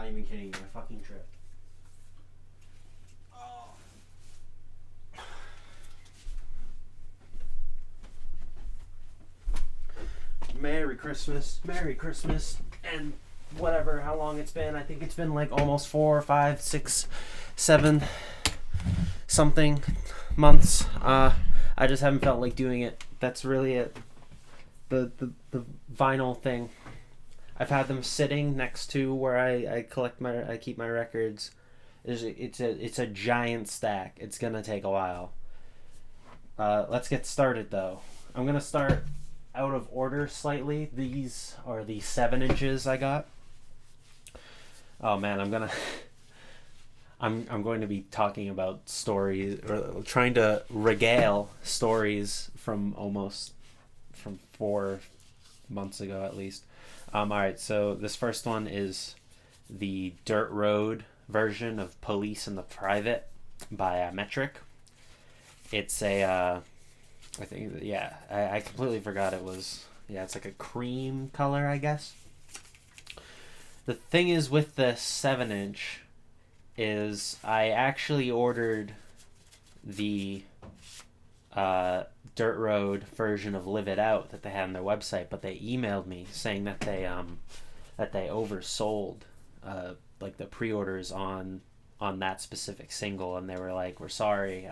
not even kidding you. I fucking tripped. Merry Christmas, and whatever, how long it's been. I think it's been like almost 4, 5, 6, 7 something months. I just haven't felt like doing it. That's really it. The vinyl thing. I've had them sitting next to where I keep my records. It's a giant stack. It's gonna take a while. Let's get started though. I'm gonna start out of order slightly. These are the 7 inches I got. Oh man, I'm going to be talking about stories, or trying to regale stories from 4 months ago at least. Alright, so this first one is the Dirt Road version of Police in the Private by Metric. It's a I think, yeah, I completely forgot it was, it's like a cream color, I guess. The thing is with the 7-inch is I actually ordered the Dirt Road version of Live It Out that they had on their website, but they emailed me saying that they oversold like the pre-orders on that specific single, and they were like, we're sorry,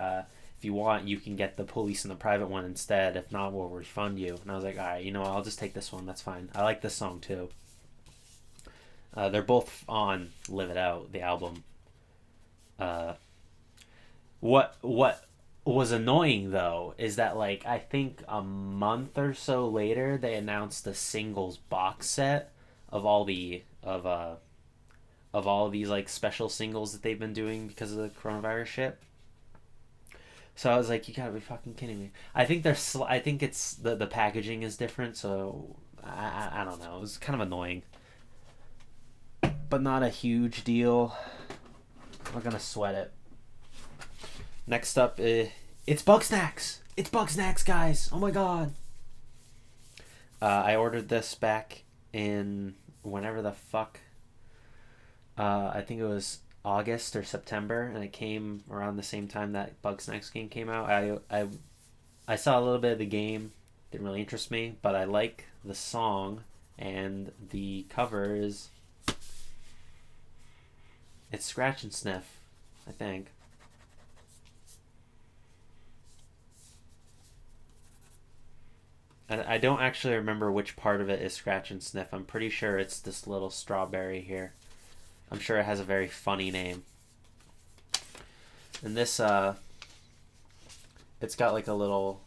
if you want, you can get the Police in the Private one instead. If not, we'll refund you. And I was like, all right, I'll just take this one. That's fine. I like this song too. They're both on Live It Out, the album. What was annoying though is that, like, I think a month or so later they announced the singles box set of all these like special singles that they've been doing because of the coronavirus shit. So I was like, you gotta be fucking kidding me. I think I think it's the packaging is different, so I don't know. It was kind of annoying, but not a huge deal. I'm not gonna sweat it. Next up, it's Bugsnax. It's Bugsnax, guys. Oh my god. I ordered this back in whenever the fuck. I think it was August or September, and it came around the same time that Bugsnax game came out. I saw a little bit of the game. Didn't really interest me, but I like the song, and the cover is... It's Scratch and Sniff, I think. I don't actually remember which part of it is Scratch and Sniff. I'm pretty sure it's this little strawberry here. I'm sure it has a very funny name. And this, it's got like a little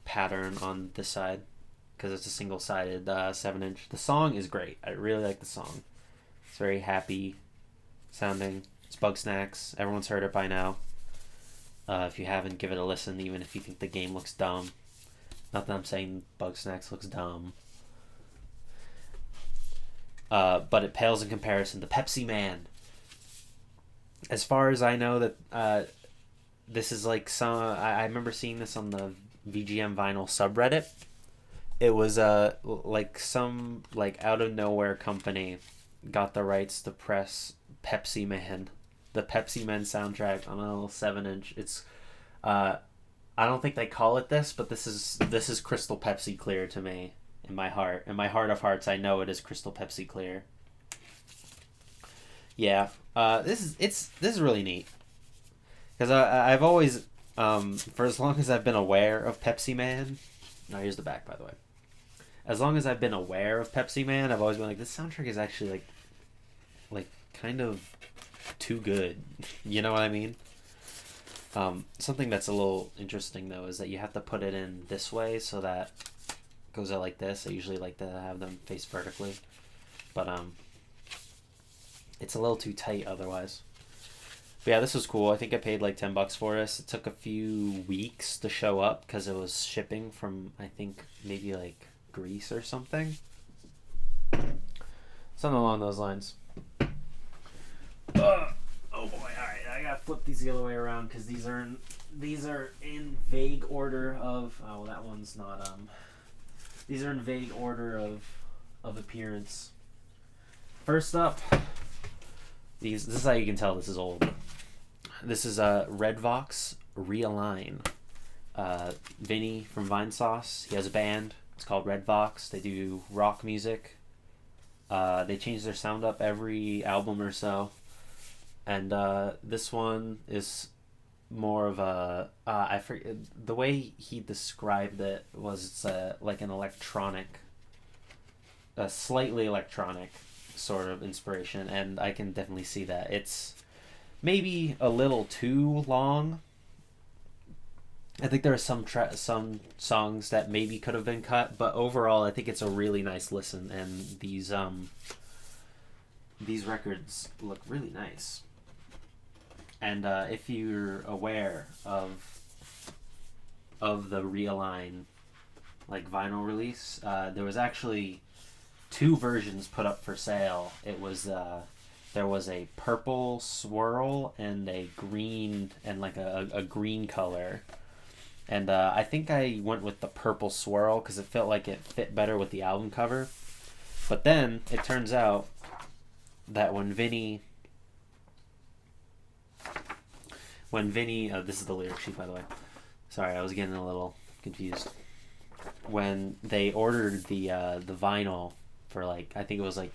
pattern on this side because it's a single-sided 7-inch. The song is great. I really like the song. It's very happy sounding. It's Bugsnax. Everyone's heard it by now. If you haven't, give it a listen, even if you think the game looks dumb. Not that I'm saying Bugsnax looks dumb. But it pales in comparison to Pepsi Man. As far as I know, that this is like some... I remember seeing this on the VGM Vinyl subreddit. It was like some like out of nowhere company got the rights to press Pepsi Man, the Pepsi Man soundtrack on a little 7-inch. It's I don't think they call it this, but this is Crystal Pepsi Clear to me. In my heart of hearts, I know it is Crystal Pepsi Clear. Yeah, this is really neat, because I've always, for as long as I've been aware of Pepsi Man. Now here's the back, by the way. As long as I've been aware of Pepsi Man, I've always been like, this soundtrack is actually like kind of too good. You know what I mean? Something that's a little interesting though is that you have to put it in this way so that it goes out like this. I usually like to have them face vertically, but it's a little too tight otherwise. But yeah, this was cool. I think I paid like $10 for this. It took a few weeks to show up because it was shipping from, I think, maybe like Greece or something. Something along those lines. Oh boy! All right, I gotta flip these the other way around because these are in vague order of. Oh, well, that one's not. These are in vague order of appearance. First up, this is how you can tell this is old. This is Redvox Realign. Vinny from Vinesauce, he has a band. It's called Redvox. They do rock music. They change their sound up every album or so. And this one is more of a... I forget, the way he described it was it's like an electronic... a slightly electronic sort of inspiration, and I can definitely see that. It's maybe a little too long. I think there are some songs that maybe could have been cut, but overall I think it's a really nice listen, and these records look really nice. And if you're aware of the Realign like vinyl release, there was actually 2 versions put up for sale. It was there was a purple swirl and a green, and like a green color. And I think I went with the purple swirl because it felt like it fit better with the album cover. But then it turns out that when Vinny, this is the lyric sheet, by the way. Sorry, I was getting a little confused. When they ordered the vinyl for like, I think it was like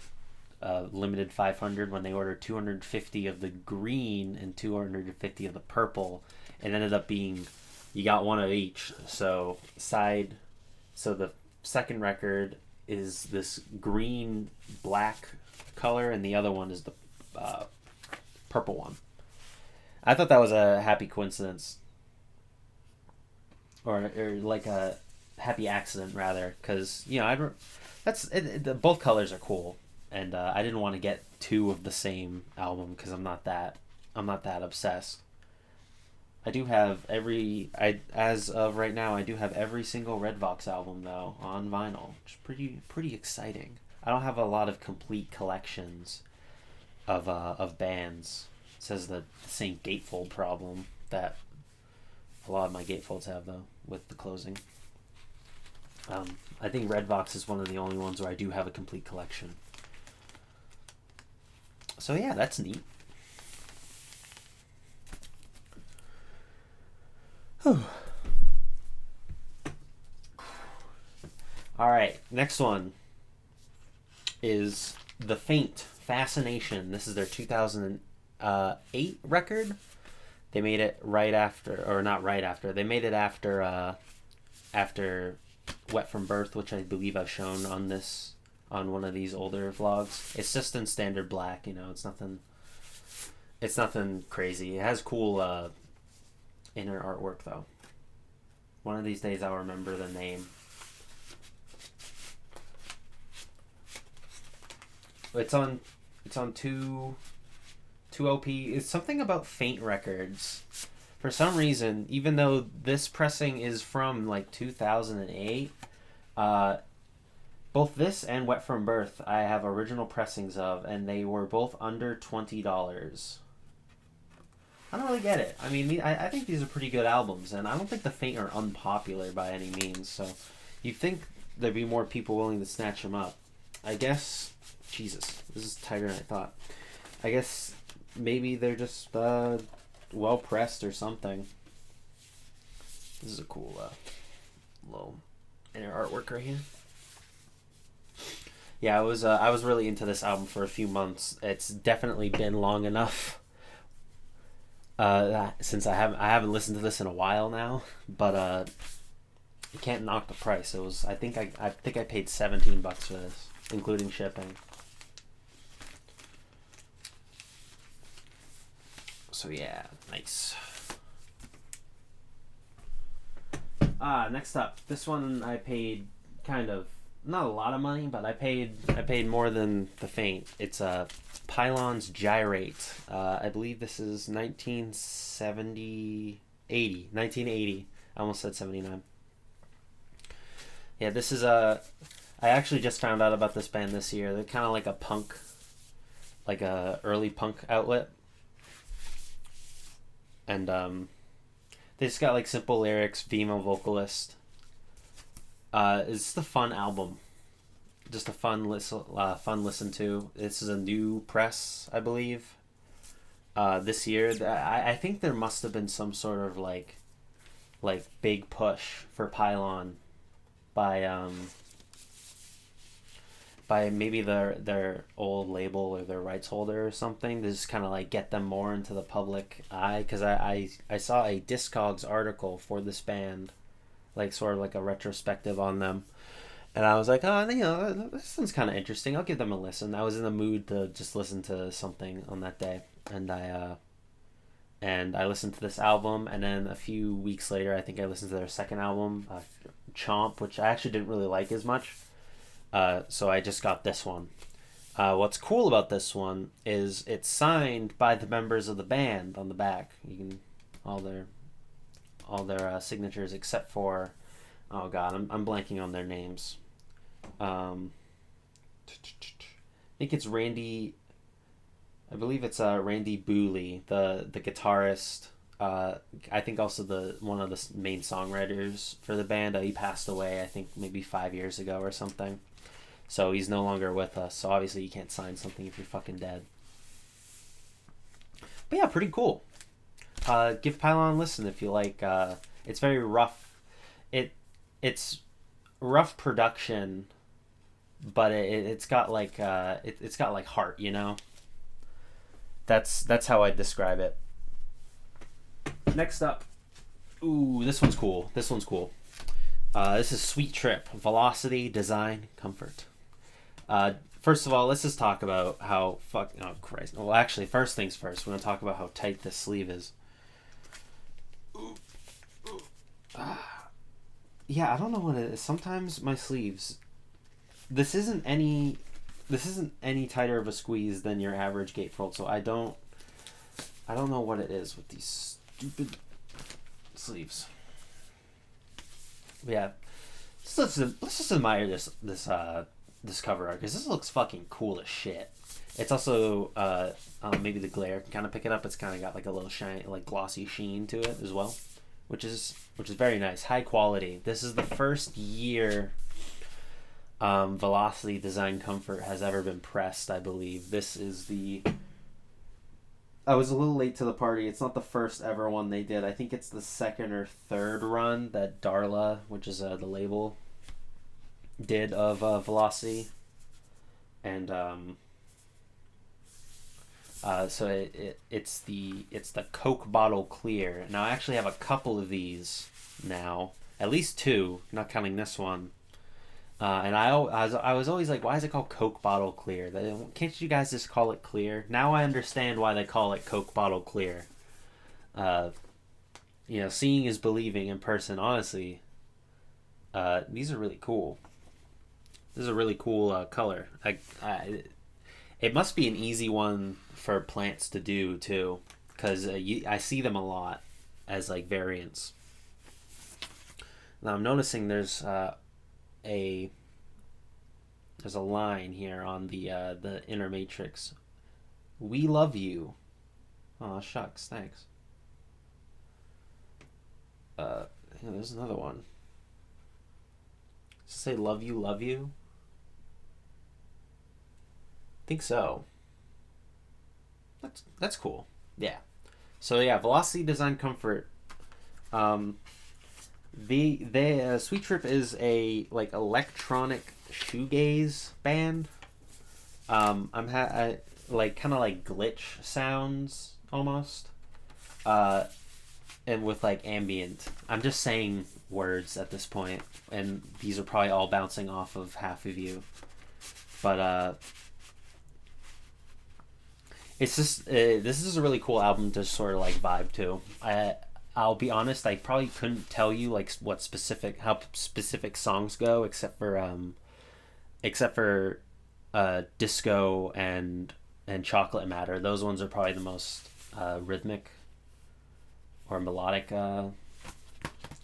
limited 500, when they ordered 250 of the green and 250 of the purple, it ended up being, you got one of each. So the second record is this green black color, and the other one is the purple one. I thought that was a happy coincidence, or like a happy accident rather, because both colors are cool, and I didn't want to get 2 of the same album because I'm not that obsessed. I do have as of right now, I do have every single Redvox album though on vinyl, which is pretty exciting. I don't have a lot of complete collections of bands. It says the same gatefold problem that a lot of my gatefolds have though with the closing. I think Redvox is one of the only ones where I do have a complete collection. So yeah, that's neat. Alright, next one is The Faint Fascination. This is their 2008 record. They made it right after, or not right after, they made it after Wet From Birth, which I believe I've shown on one of these older vlogs. It's just in standard black, it's nothing crazy. It has cool inner artwork though. One of these days I'll remember the name. It's on 2 OP. It's something about Faint Records. For some reason, even though this pressing is from like 2008, both this and Wet From Birth I have original pressings of, and they were both under $20. I don't really get it. I mean, I think these are pretty good albums, and I don't think the Faint are unpopular by any means, so you'd think there'd be more people willing to snatch them up. I guess, Jesus, this is tighter than I thought. I guess maybe they're just well pressed or something. This is a cool little inner artwork right here. Yeah, I was really into this album for a few months. It's definitely been long enough since I haven't listened to this in a while now, but you can't knock the price. It was I think I paid $17 for this, including shipping. So yeah, nice. Next up, this one I paid kind of not a lot of money, but I paid more than the Faint. It's Pylons Gyrate. I believe this is 1980. I almost said 79. Yeah, this is I actually just found out about this band this year. They're kind of like a punk, like a early punk outlet. And they just got like simple lyrics, female vocalist. It's just a fun album. just a fun listen to. This is a new press, I believe. This year, I think there must have been some sort of like big push for Pylon by maybe their old label or their rights holder or something to just kind of like get them more into the public eye, because I saw a Discogs article for this band, like sort of like a retrospective on them, and I was like, oh, this sounds kind of interesting, I'll give them a listen. I was in the mood to just listen to something on that day, and I listened to this album, and then a few weeks later I think I listened to their second album, Chomp, which I actually didn't really like as much. So I just got this one. What's cool about this one is it's signed by the members of the band on the back. You can all their signatures except for, oh god, I'm blanking on their names. I think it's Randy. I believe it's Randy Booley, the guitarist. I think also one of the main songwriters for the band. He passed away, I think maybe 5 years ago or something. So he's no longer with us. So obviously you can't sign something if you're fucking dead. But yeah, pretty cool. Give Pylon a listen if you like. It's very rough. It's rough production, but it's got like it's got like heart, you know. That's how I describe it. Next up, ooh, this one's cool. This is Sweet Trip, Velocity, Design, Comfort. First of all, let's just talk about how oh Christ. Well, actually, first things first, we're gonna talk about how tight this sleeve is. Yeah, I don't know what it is. Sometimes my sleeves, this isn't any tighter of a squeeze than your average gatefold, so I don't know what it is with these stupid sleeves. But yeah, let's just admire this cover art, because this looks fucking cool as shit. It's also maybe the glare can kind of pick it up. It's kind of got like a little shiny, like glossy sheen to it as well, which is very nice, high quality. This is the first year Velocity Design Comfort has ever been pressed, I believe. This is I was a little late to the party. It's not the first ever one they did. I think it's the second or third run that Darla, which is the label, did of Velocity. And so it's the Coke bottle clear. Now I actually have a couple of these now, at least two, not counting this one. And I was always like, why is it called Coke bottle clear? Can't you guys just call it clear? Now I understand why they call it Coke bottle clear. Seeing is believing in person. Honestly, these are really cool. This is a really cool color. It must be an easy one for plants to do too, because I see them a lot as like variants. Now I'm noticing there's a line here on the inner matrix. We love you. Oh shucks, thanks. There's another one. Does it say love you, love you? I think so. That's cool. Yeah. So yeah, Velocity Design Comfort. The Sweet Trip is a like electronic shoegaze band. I'm like kind of like glitch sounds almost, and with like ambient. I'm just saying words at this point, and these are probably all bouncing off of half of you, but it's just this is a really cool album to sort of like vibe to. I'll be honest, I probably couldn't tell you like how specific songs go, except for Disco and Chocolate Matter. Those ones are probably the most rhythmic or melodic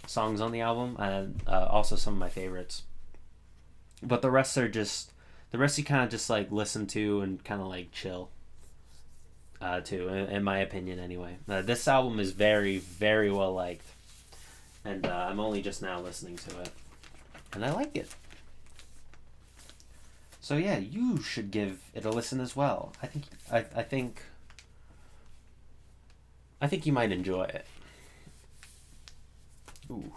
songs on the album, and also some of my favorites. But the rest you kind of just like listen to and kind of like chill. Too, in my opinion, anyway. This album is very, very well liked, and I'm only just now listening to it, and I like it. So yeah, you should give it a listen as well. I think you might enjoy it. Ooh.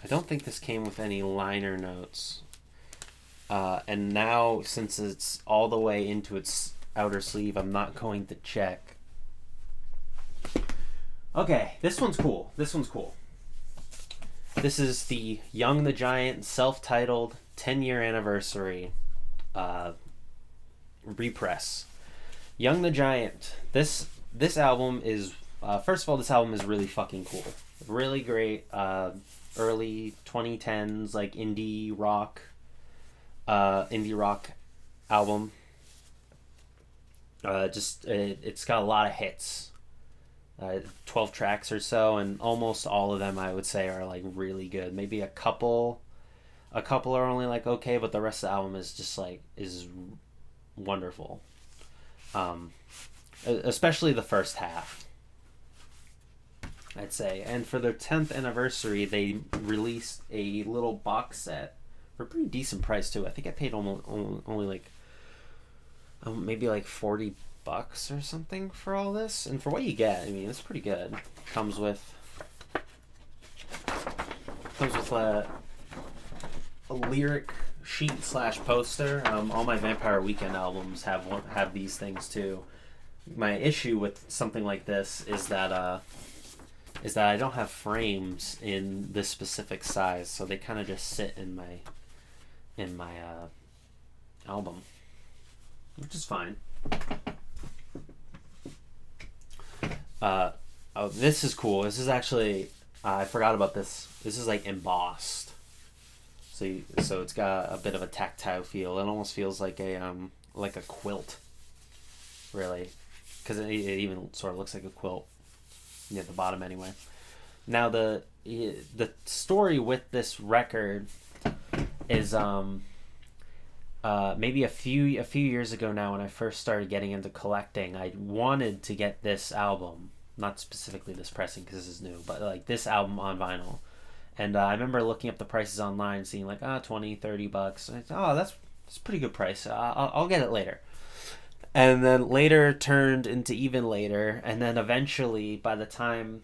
I don't think this came with any liner notes. And now, since it's all the way into its outer sleeve, I'm not going to check. Okay, this one's cool. This is the Young the Giant self-titled 10-year anniversary repress. Young the Giant. This album is first of all, this album is really fucking cool. Really great early 2010s like indie rock album. It's got a lot of hits. 12 tracks or so, and almost all of them I would say are like really good. Maybe a couple are only like okay, but the rest of the album is just like is wonderful. Especially the first half, I'd say. And for their 10th anniversary, they released a little box set for a pretty decent price too. I think I paid only like maybe like $40 or something for all this, and for what you get, I mean, it's pretty good. Comes with a lyric sheet / poster. All my Vampire Weekend albums have these things too. My issue with something like this is that I don't have frames in this specific size, so they kind of just sit in my album, which is fine. Oh, this is cool. This is actually I forgot about this. This is like embossed, so it's got a bit of a tactile feel. It almost feels like a quilt, really, because it even sort of looks like a quilt near the bottom anyway. Now the story with this record is maybe a few years ago now, when I first started getting into collecting, I wanted to get this album, not specifically this pressing because this is new, but like this album on vinyl. And I remember looking up the prices online, seeing like $20-$30. And I thought, that's a pretty good price. I'll get it later. And then later turned into even later, and then eventually, by the time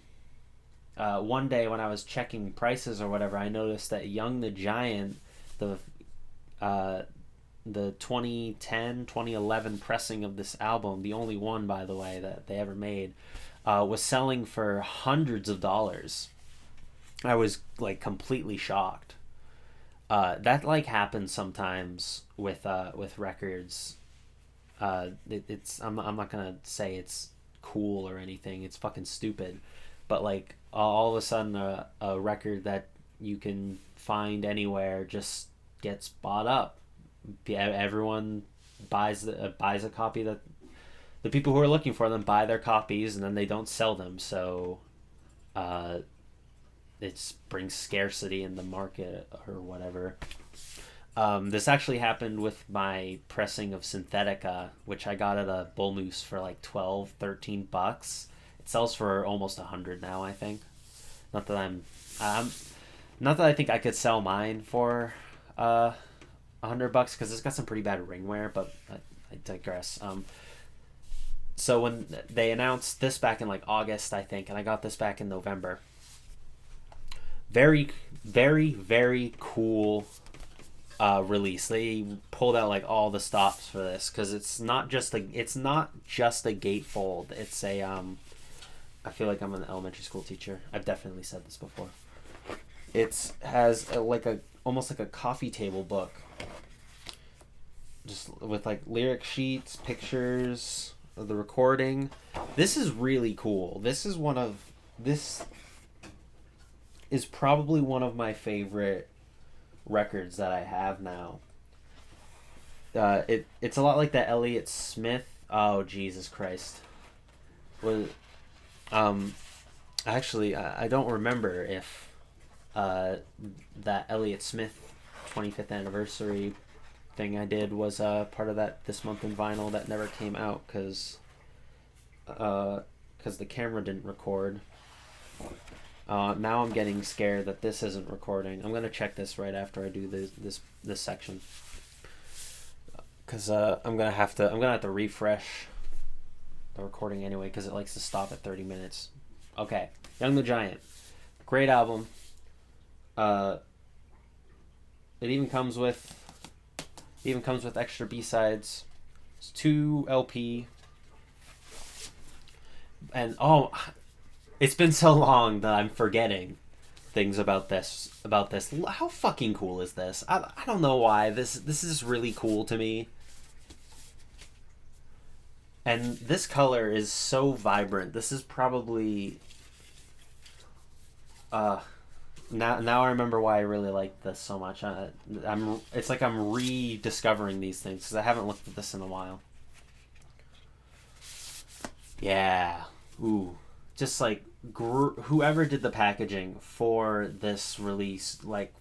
one day when I was checking prices or whatever, I noticed that Young the Giant, the 2010-2011 pressing of this album, the only one, by the way, that they ever made, was selling for hundreds of dollars. I was like completely shocked. That like happens sometimes with records. It's I'm not gonna say it's cool or anything. It's fucking stupid, but like all of a sudden a record that you can find anywhere just gets bought up. Everyone buys a copy. That the people who are looking for them buy their copies, and then they don't sell them. So it brings scarcity in the market or whatever. This actually happened with my pressing of Synthetica, which I got at a Bull Moose for like $12-$13. It sells for almost $100 now, I think. Not that not that I think I could sell mine for $100 because it's got some pretty bad ring wear, but I digress. So when they announced this back in like August, I think, and I got this back in November. Very, very, very cool release. They pulled out like all the stops for this because it's not just a gatefold. It's a I feel like I'm an elementary school teacher. I've definitely said this before. It has almost like a coffee table book, just with like lyric sheets, pictures of the recording. This is really cool. This is probably one of my favorite records that I have now. It's a lot like that Elliott Smith. Oh, Jesus Christ. Actually, I don't remember if that Elliott Smith 25th anniversary thing I did was part of that This Month in Vinyl that never came out because the camera didn't record. Now I'm getting scared that this isn't recording. I'm gonna check this right after I do this section, because I'm gonna have to refresh the recording anyway, because it likes to stop at 30 minutes. Okay, Young the Giant, great album. It even comes with extra B-sides. It's 2 LP. And it's been so long that I'm forgetting things about this. How fucking cool is this? I don't know why this is really cool to me. And this color is so vibrant. This is probably now I remember why I really like this so much. It's like I'm rediscovering these things because I haven't looked at this in a while. Yeah. Ooh. Just like whoever did the packaging for this release, like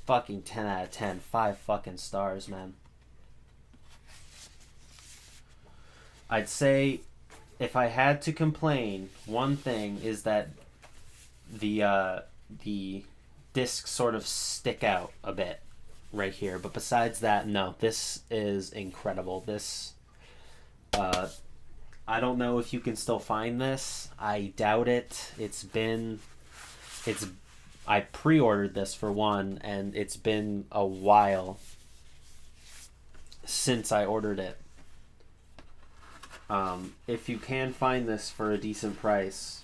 fucking 10 out of 10, 5 fucking stars, man. I'd say if I had to complain, one thing is that the discs sort of stick out a bit right here, but besides that, no, this is incredible. This I don't know if you can still find this. I doubt it. I pre-ordered this for one, and it's been a while since I ordered it. If you can find this for a decent price,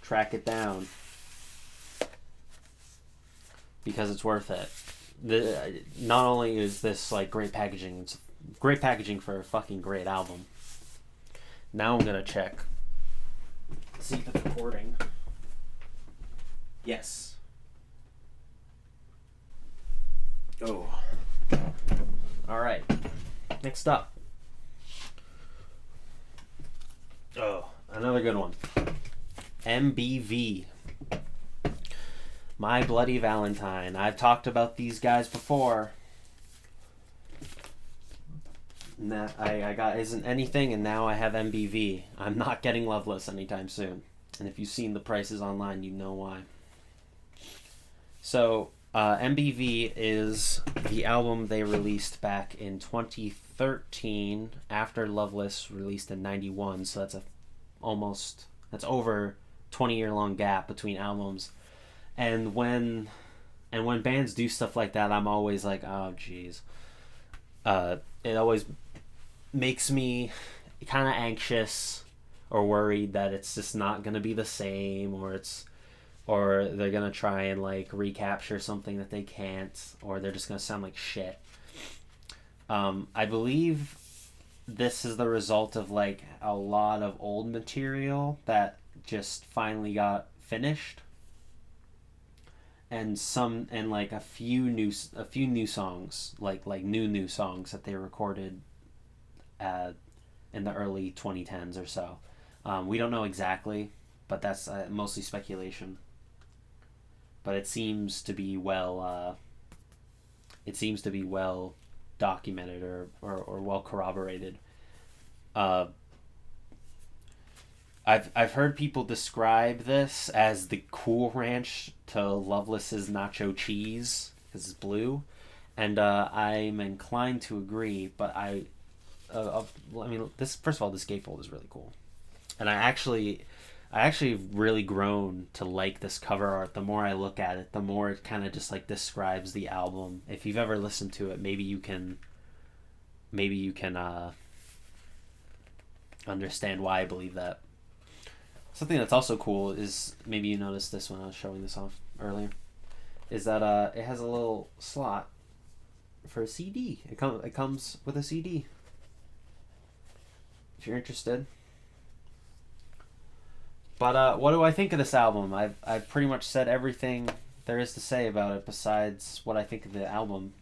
track it down, because it's worth it. Not only is this like great packaging, it's great packaging for a fucking great album. Now I'm gonna check. See if it's recording. Yes. Oh. Alright. Next up. Oh, another good one. MBV. My Bloody Valentine. I've talked about these guys before. I got Isn't Anything, and now I have MBV. I'm not getting Loveless anytime soon. And if you've seen the prices online, you know why. So, MBV is the album they released back in 2013 after Loveless released in 91. So that's over 20-year long gap between albums. And when bands do stuff like that, I'm always like, oh jeez. It always makes me kind of anxious or worried that it's just not gonna be the same, or they're gonna try and like recapture something that they can't, or they're just gonna sound like shit. I believe this is the result of like a lot of old material that just finally got finished, and like a few new songs, like new songs that they recorded in the early 2010s or so. We don't know exactly, but that's mostly speculation. But it seems to be well documented or well corroborated. I've heard people describe this as the Cool Ranch to Loveless's Nacho Cheese because it's blue, and I'm inclined to agree. But I mean, this, first of all, this gatefold is really cool, and I actually really grown to like this cover art. The more I look at it, the more it kind of just like describes the album. If you've ever listened to it, maybe you can understand why I believe that. Something that's also cool is, maybe you noticed this when I was showing this off earlier, is that it has a little slot for a CD. It comes with a CD. If you're interested. But what do I think of this album? I've pretty much said everything there is to say about it besides what I think of the album.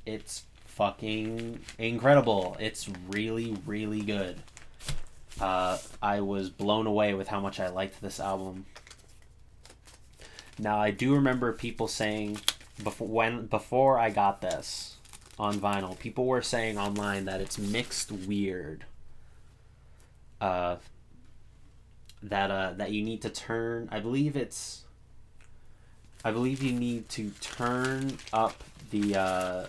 It's fucking incredible. It's really, really good. I was blown away with how much I liked this album. Now, I do remember people saying before I got this on vinyl, people were saying online that it's mixed weird. That you need to turn. I believe it's I believe you need to turn up the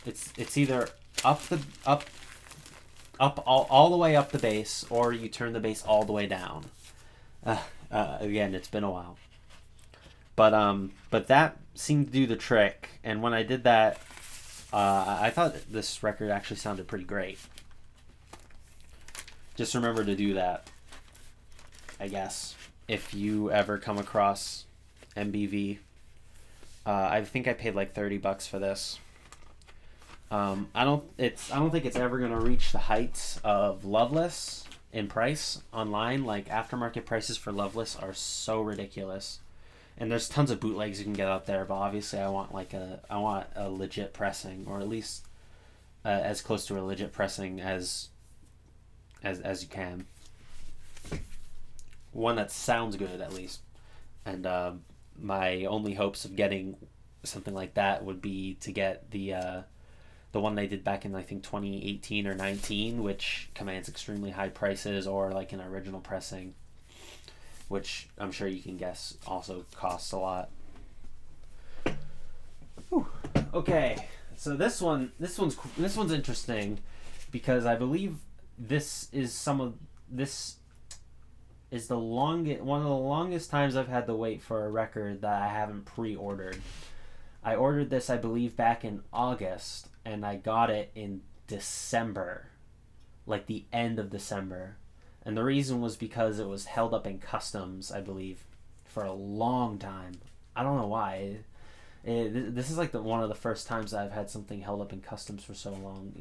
it's either up the up all the way up the bass, or you turn the bass all the way down. Again, it's been a while, but that seemed to do the trick. And when I did that, I thought this record actually sounded pretty great. Just remember to do that, I guess, if you ever come across MBV. I think I paid like $30 for this. I don't think it's ever gonna reach the heights of Loveless in price online. Like, aftermarket prices for Loveless are so ridiculous, and there's tons of bootlegs you can get out there. But obviously, I want a legit pressing, or at least as close to a legit pressing as you can. One that sounds good, at least. And my only hopes of getting something like that would be to get the one they did back in, I think, 2018 or 19, which commands extremely high prices, or like an original pressing, which I'm sure you can guess also costs a lot. Whew. Okay, so this one's interesting, because I believe this is one of the longest times I've had to wait for a record that I haven't pre-ordered. I ordered this, I believe, back in August, and I got it in December, like the end of December. And the reason was because it was held up in customs, I believe, for a long time. I don't know why. This is like one of the first times I've had something held up in customs for so long.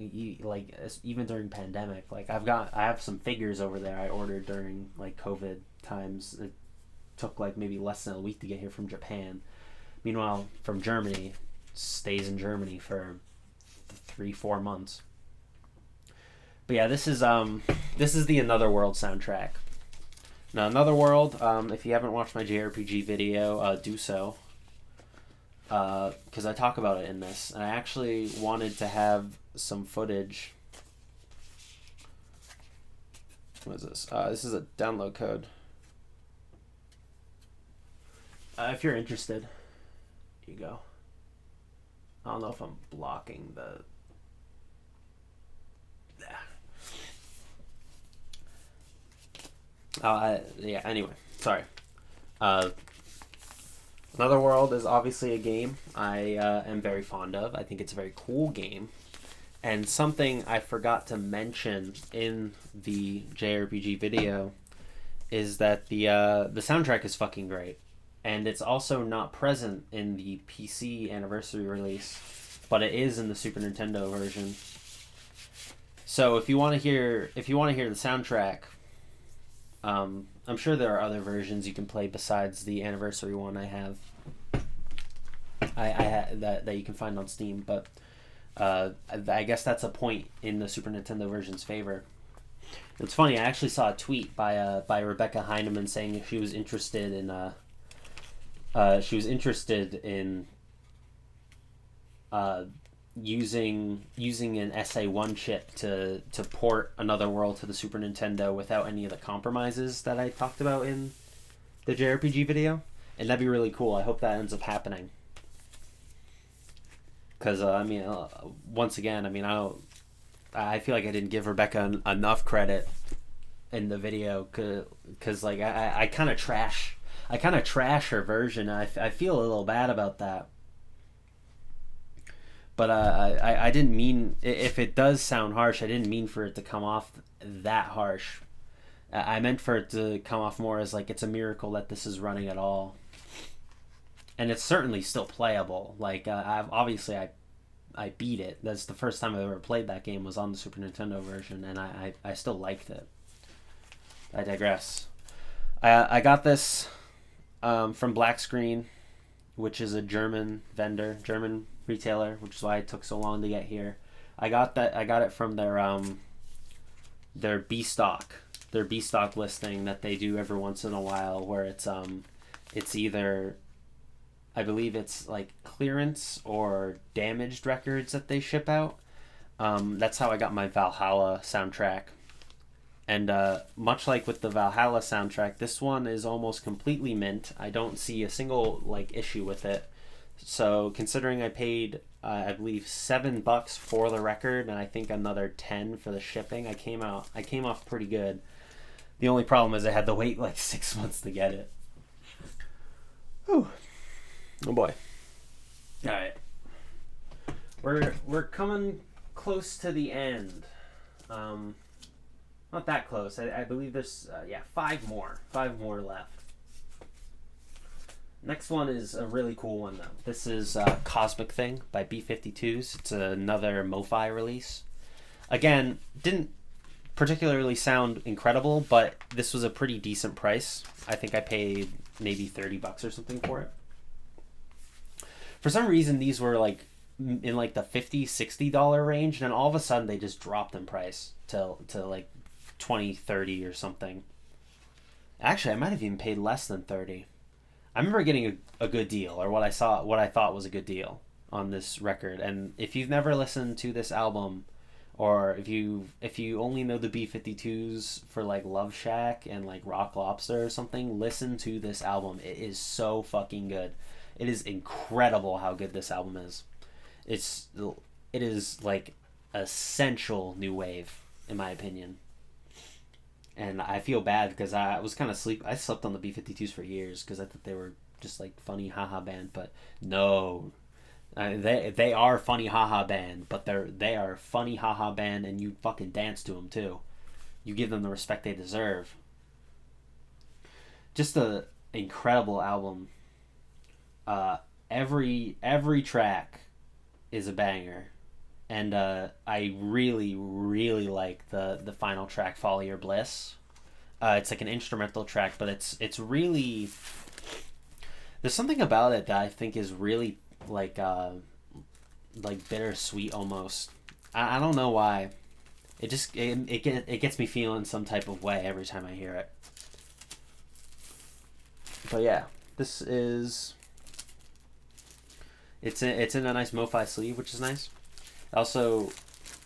Like, even during pandemic, like I have some figures over there I ordered during like COVID times. It took like maybe less than a week to get here from Japan. Meanwhile, from Germany, stays in Germany for 3-4 months. But yeah, this is the Another World soundtrack. Now, Another World, if you haven't watched my JRPG video, do so. Because I talk about it in this, and I actually wanted to have some footage. What is this? This is a download code. If you're interested, here you go. I don't know if I'm blocking the... Yeah, anyway, sorry. Another World is obviously a game I am very fond of. I think it's a very cool game. And something I forgot to mention in the JRPG video is that the soundtrack is fucking great. And it's also not present in the PC anniversary release, but it is in the Super Nintendo version. So if you want to hear the soundtrack, I'm sure there are other versions you can play besides the anniversary one I have. That you can find on Steam, but I guess that's a point in the Super Nintendo version's favor. It's funny, I actually saw a tweet by Rebecca Heineman saying if she was interested in using an SA1 chip to port Another World to the Super Nintendo without any of the compromises that I talked about in the JRPG video. And that'd be really cool. I hope that ends up happening. Because, once again, I feel like I didn't give Rebecca enough credit in the video, because like, I kind of trash her version. I feel a little bad about that. But I didn't mean, if it does sound harsh, I didn't mean for it to come off that harsh. I meant for it to come off more as like, it's a miracle that this is running at all. And it's certainly still playable. Like, I beat it. That's the first time I ever played that game, was on the Super Nintendo version, and I still liked it. I digress. I got this from Black Screen, which is a German retailer, which is why it took so long to get here. I got it from their B stock listing that they do every once in a while, where it's either, I believe it's like clearance or damaged records that they ship out. That's how I got my Valhalla soundtrack. And much like with the Valhalla soundtrack, this one is almost completely mint. I don't see a single like issue with it. So considering I paid, I believe $7 for the record, and I think another 10 for the shipping, I came off pretty good. The only problem is I had to wait like 6 months to get it. Whew. Oh boy. All right. We're coming close to the end. Not that close. I believe there's five more left. Next one is a really cool one though. This is Cosmic Thing by B-52s. It's another MoFi release. Again, didn't particularly sound incredible, but this was a pretty decent price. I think I paid maybe $30 or something for it. For some reason, these were like in like the $50-$60 range, and then all of a sudden they just dropped in price to like 20, 30 or something. Actually, I might have even paid less than 30. I remember getting a good deal, or what I thought was a good deal on this record. And if you've never listened to this album, or if you only know the B-52s for like Love Shack and like Rock Lobster or something, listen to this album. It is so fucking good. It is incredible how good this album is. It is like essential new wave in my opinion. And I feel bad because I was kind of I slept on the B-52s for years because I thought they were just like funny haha band, but no, they are funny haha band, but they are funny haha band, and you fucking dance to them too. You give them the respect they deserve. Just a incredible album. Every track is a banger. And I really, really like the final track, Follow Your Bliss. It's like an instrumental track, but it's really... There's something about it that I think is really like bittersweet almost. I don't know why. It gets me feeling some type of way every time I hear it. But yeah, this is... It's in a nice MoFi sleeve, which is nice. Also,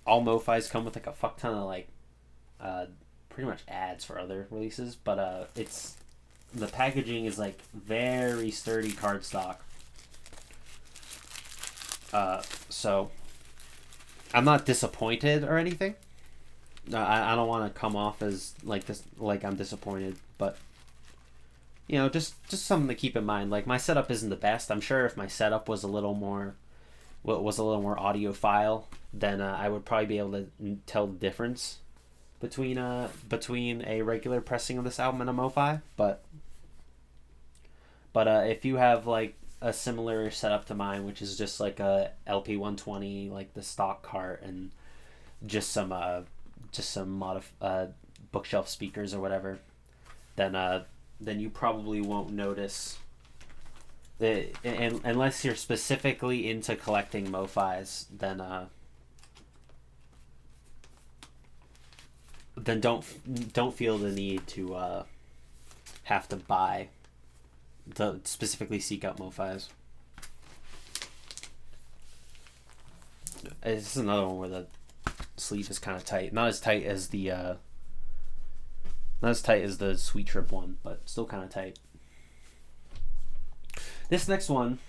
all MoFis come with like a fuck ton of like pretty much ads for other releases, but the packaging is like very sturdy cardstock. So I'm not disappointed or anything. I don't want to come off as like this, like I'm disappointed, but you know, just something to keep in mind. Like, my setup isn't the best. I'm sure if my setup was a little more audiophile, then I would probably be able to tell the difference between a regular pressing of this album and a MoFi. But if you have like a similar setup to mine, which is just like a LP 120, like the stock cart, and just some bookshelf speakers or whatever, then you probably won't notice unless you're specifically into collecting MoFis, then don't feel the need to have to buy to specifically seek out MoFis. This is another one where the sleeve is kind of tight, not as tight as the Sweet Trip one, but still kind of tight. This next one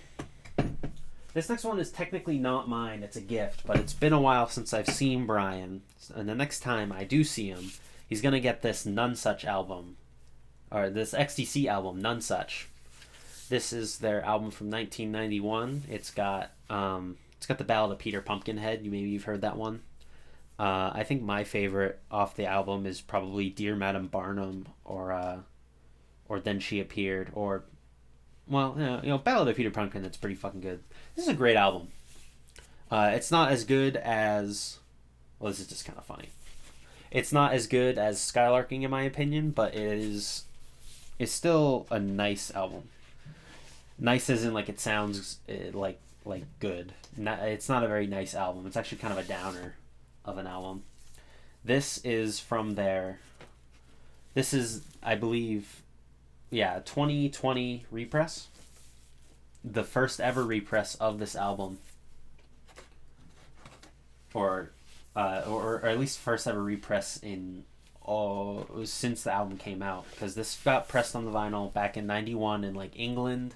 is technically not mine. It's a gift, but it's been a while since I've seen Brian, and the next time I do see him, he's gonna get this None Such album, or this XTC album, None Such. This is their album from 1991. It's got the Ballad of Peter Pumpkinhead. Maybe you've heard that one. I think my favorite off the album is probably Dear Madam Barnum, or Then She Appeared, or Ballad of Peter Pumpkin. That's pretty fucking good. This is a great album. It's not as good as... Well, this is just kind of funny. It's not as good as Skylarking in my opinion, but it's still a nice album. Nice as in like it sounds like good. It's not a very nice album. It's actually kind of a downer of an album. This is from their... This is, I believe... 2020 repress. The first ever repress of this album, or at least first ever repress in since the album came out, because this got pressed on the vinyl back in '91 in like England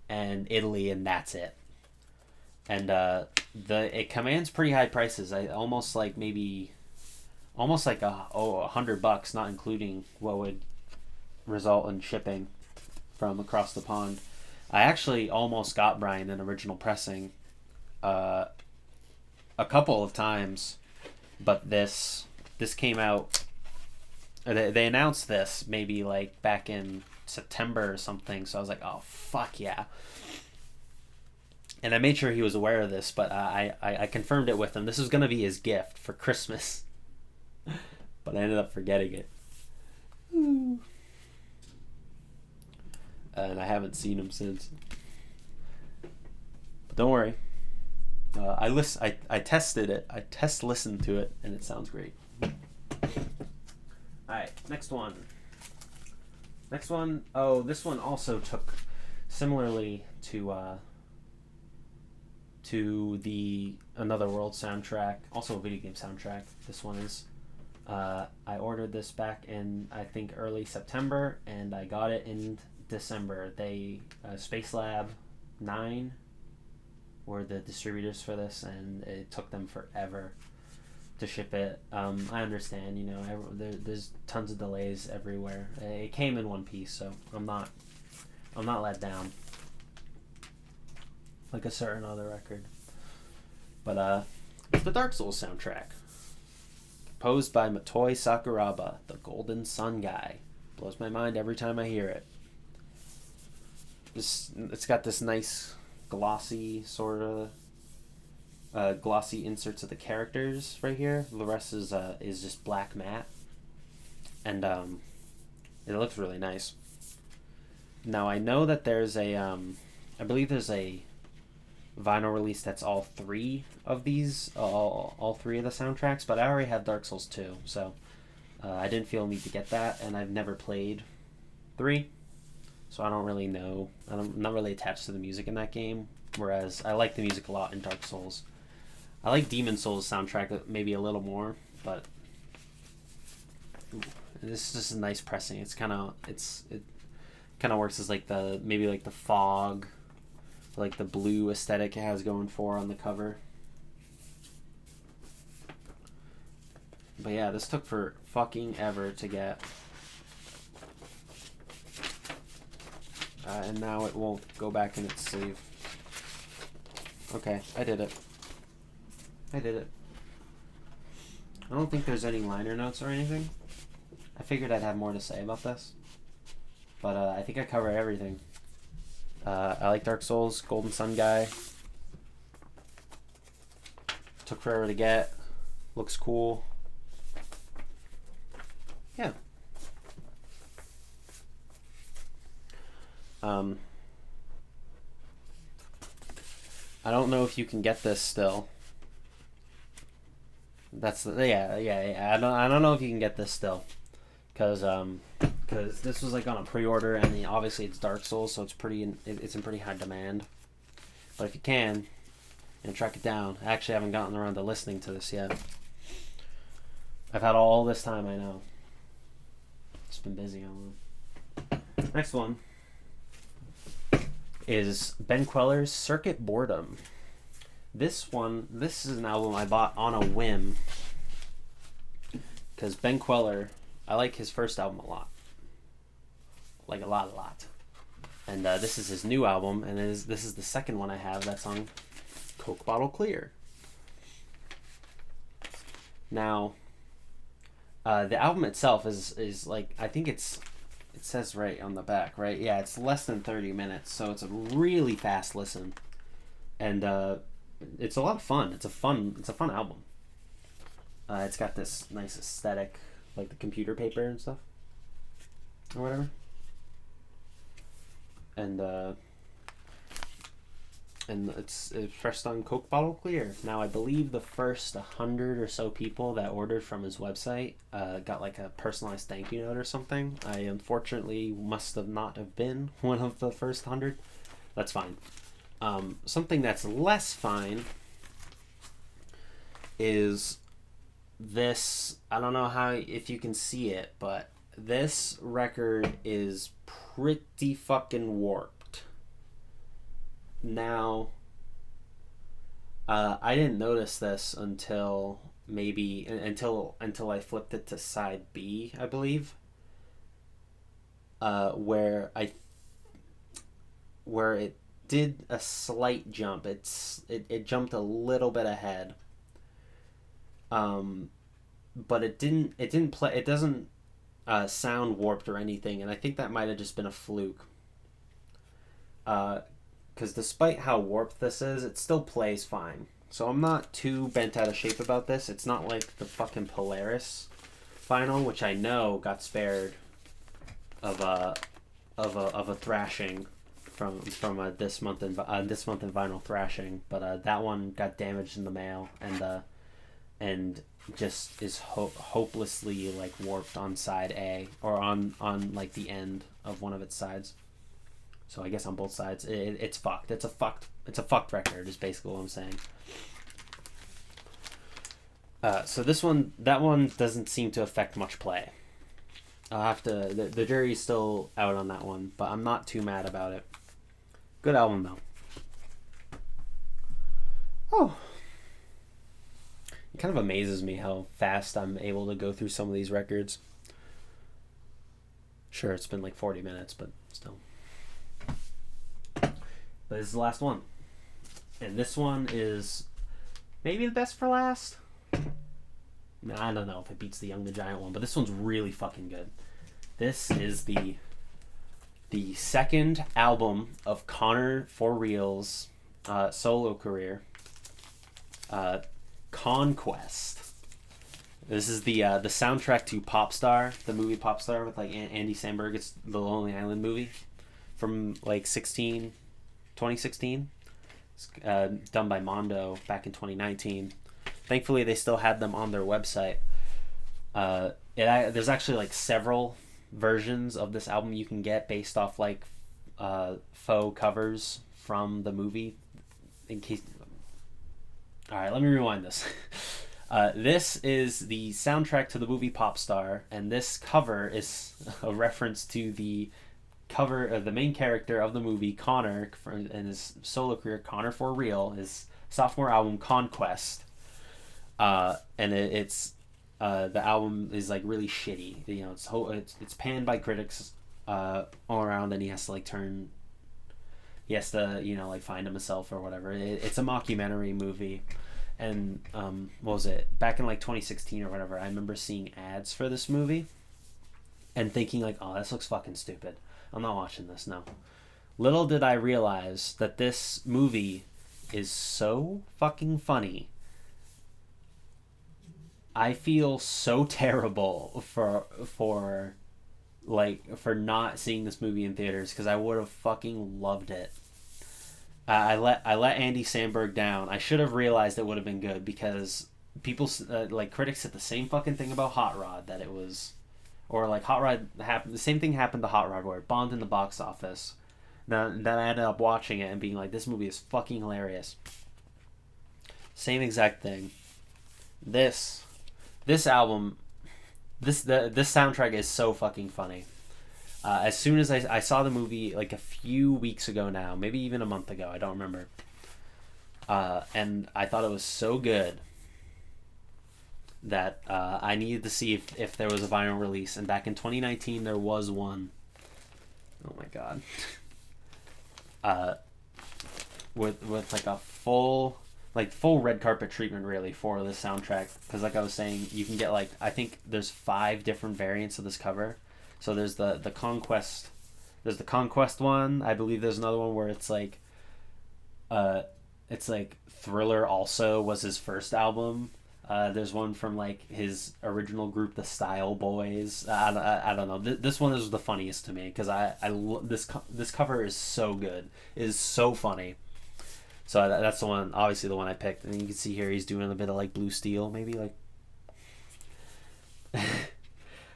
and Italy, and that's it. And it commands pretty high prices. I almost like maybe almost like $100, not including what would result in shipping from across the pond. I actually almost got Brian an original pressing a couple of times, but this came out. They announced this maybe like back in September or something, so I was like, oh fuck yeah. And I made sure he was aware of this, but I confirmed it with him. This was going to be his gift for Christmas. But I ended up forgetting it. And I haven't seen him since. But don't worry. I tested it. I listened to it, and it sounds great. Alright, next one. Oh, this one also took similarly to the Another World soundtrack, also a video game soundtrack. This one is I ordered this back in I think early September, and I got it in December. Space Lab 9 were the distributors for this, and it took them forever to ship it. I understand, there's tons of delays everywhere. It came in one piece, so I'm not let down like a certain other record. But it's the Dark Souls soundtrack, composed by Motoi Sakuraba, the Golden Sun guy. Blows my mind every time I hear it. It's got this nice glossy sort of glossy inserts of the characters right here. The rest is just black matte, and it looks really nice. Now I know that there's I believe there's a vinyl release that's all three of these, all three of the soundtracks, but I already have Dark Souls 2, so I didn't feel a need to get that, and I've never played 3, so I don't really know. I'm not really attached to the music in that game, whereas I like the music a lot in Dark Souls. I like Demon Souls soundtrack maybe a little more, but this is just a nice pressing. It kind of works as like the fog, like the blue aesthetic it has going for on the cover. But yeah, this took for fucking ever to get. And now it won't go back in its sleeve. Okay, I did it. I don't think there's any liner notes or anything. I figured I'd have more to say about this. But I think I covered everything. I like Dark Souls, Golden Sun guy. Took forever to get. Looks cool. Yeah. I don't know if you can get this still. Yeah. I don't know if you can get this still, because this was like on a pre-order, and obviously it's Dark Souls, so it's in pretty high demand. But if you can, and track it down. I actually haven't gotten around to listening to this yet. I've had all this time, I know. It's been busy. Next one is Ben Queller's Circuit Boredom. This is an album I bought on a whim, because Ben Queller, I like his first album a lot. Like a lot. And this is his new album, and this is the second one I have that's on Coke Bottle Clear. Now, the album itself is like, I think it says right on the back, right? Yeah, it's less than 30 minutes, so it's a really fast listen. And it's a lot of fun. It's a fun album. It's got this nice aesthetic, like the computer paper and stuff, or whatever. And it's pressed on Coke Bottle Clear. Now I believe the first 100 or so people that ordered from his website got like a personalized thank you note or something. I unfortunately must have not have been one of the first 100. That's fine. Something that's less fine is this, I don't know how if you can see it, but this record is pretty fucking warped. Now, I didn't notice this until I flipped it to side B, I believe, where it did a slight jump. It jumped a little bit ahead. But it didn't play. It doesn't sound warped or anything, and I think that might have just been a fluke. Because despite how warped this is, it still plays fine. So I'm not too bent out of shape about this. It's not like the fucking Polaris vinyl, which I know got spared of a thrashing from this month in vinyl thrashing, but that one got damaged in the mail and just is hopelessly like warped on side A, or on like the end of one of its sides. So I guess on both sides it's fucked. It's a fucked record is basically what I'm saying. So that one doesn't seem to affect much play. I'll have to. The jury's still out on that one, but I'm not too mad about it. Good album though. Oh. It kind of amazes me how fast I'm able to go through some of these records. Sure, it's been like 40 minutes, but still. But this is the last one. And this one is maybe the best for last. I don't know if it beats the Young the Giant one, but this one's really fucking good. This is the second album of Connor For Real's solo career. Connquest. This is the soundtrack to Popstar, the movie Popstar with like Andy Samberg. It's the Lonely Island movie from like 2016. It's done by Mondo back in 2019. Thankfully, they still had them on their website. There's actually like several versions of this album you can get based off like faux covers from the movie. In case. All right, let me rewind this. This is the soundtrack to the movie Popstar, and this cover is a reference to the cover of the main character of the movie, Connor, in his solo career, Connor For Real, his sophomore album, Connquest. And it's the album is like really shitty. You know, it's panned by critics all around, and he has to like find himself or whatever. It's a mockumentary movie. And what was it? Back in like 2016 or whatever, I remember seeing ads for this movie and thinking like, oh, this looks fucking stupid. I'm not watching this, no. Little did I realize that this movie is so fucking funny. I feel so terrible for not seeing this movie in theaters, because I would have fucking loved it. I let Andy Samberg down. I should have realized it would have been good, because people critics said the same fucking thing about Hot Rod, that it was, or like Hot Rod happened. The same thing happened to Hot Rod, where it bombed in the box office. Then I ended up watching it and being like, this movie is fucking hilarious. Same exact thing. This album, this soundtrack is so fucking funny. As soon as I saw the movie like a few weeks ago now, maybe even a month ago, I don't remember. And I thought it was so good that I needed to see if there was a vinyl release. And back in 2019, there was one. Oh my god. With like a full red carpet treatment really for this soundtrack, because like I was saying, you can get like, I think there's 5 different variants of this cover. So there's the Connquest, there's the Connquest one. I believe there's another one where it's like Thriller also was his first album. There's one from like his original group, the Style Boys. I don't know. This one is the funniest to me, because this cover is so good. It is so funny. So that's the one, obviously the one I picked. And you can see here he's doing a bit of like Blue Steel, maybe like.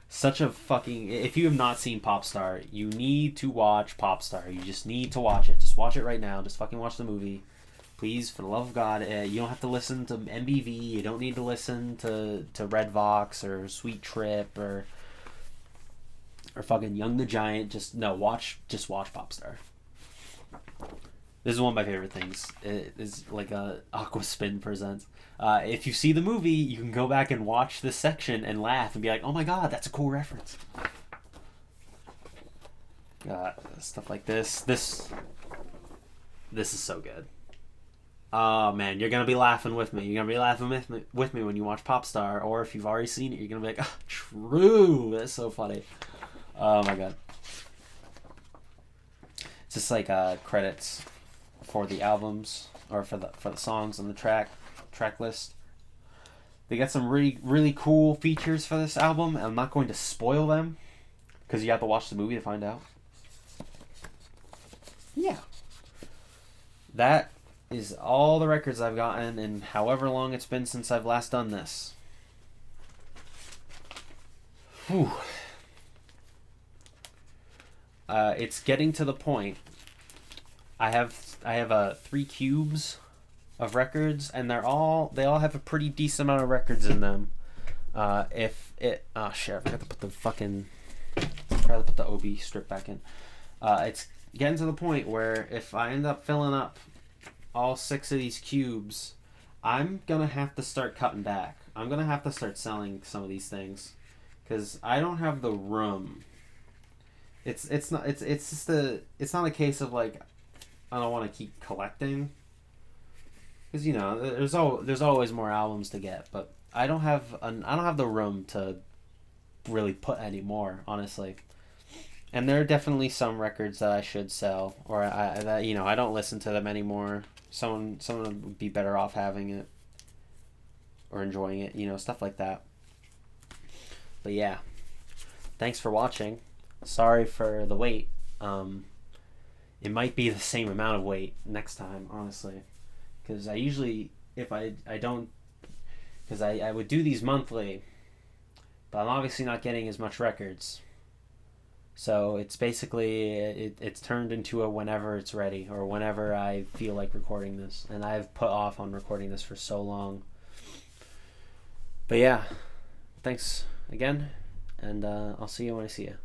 Such a fucking... If you have not seen Popstar, you need to watch Popstar. You just need to watch it. Just watch it right now. Just fucking watch the movie. Please, for the love of God, you don't have to listen to MBV. You don't need to listen to Red Vox or Sweet Trip or fucking Young the Giant. Just watch Popstar. This is one of my favorite things. It is like a Aquaspin presents. If you see the movie, you can go back and watch this section and laugh and be like, "Oh my god, that's a cool reference." Stuff like this. This is so good. Oh man, you're gonna be laughing with me. You're gonna be laughing with me when you watch Popstar, or if you've already seen it, you're gonna be like, "Oh, true." That's so funny. Oh my god. It's just like credits for the albums or for the songs on the track list. They got some really cool features for this album. I'm not going to spoil them because you have to watch the movie to find out. Yeah. That is all the records I've gotten in however long it's been since I've last done this. Whew. It's getting to the point. I have 3 cubes of records, and they all have a pretty decent amount of records in them. Oh shit! I forgot to put the OB strip back in. It's getting to the point where if I end up filling up all 6 of these cubes, I'm gonna have to start cutting back. I'm gonna have to start selling some of these things because I don't have the room. It's not a case of like I don't want to keep collecting because there's always more albums to get, but I don't have the room to really put any more, honestly. And there are definitely some records that I should sell, or I don't listen to them anymore. Someone would be better off having it or enjoying it, stuff like that. But yeah, thanks for watching. Sorry for the wait. It might be the same amount of wait next time, honestly, because I usually I would do these monthly, but I'm obviously not getting as much records. So it's basically it's turned into a whenever it's ready or whenever I feel like recording this, and I've put off on recording this for so long. But yeah, thanks again, and I'll see you when I see you.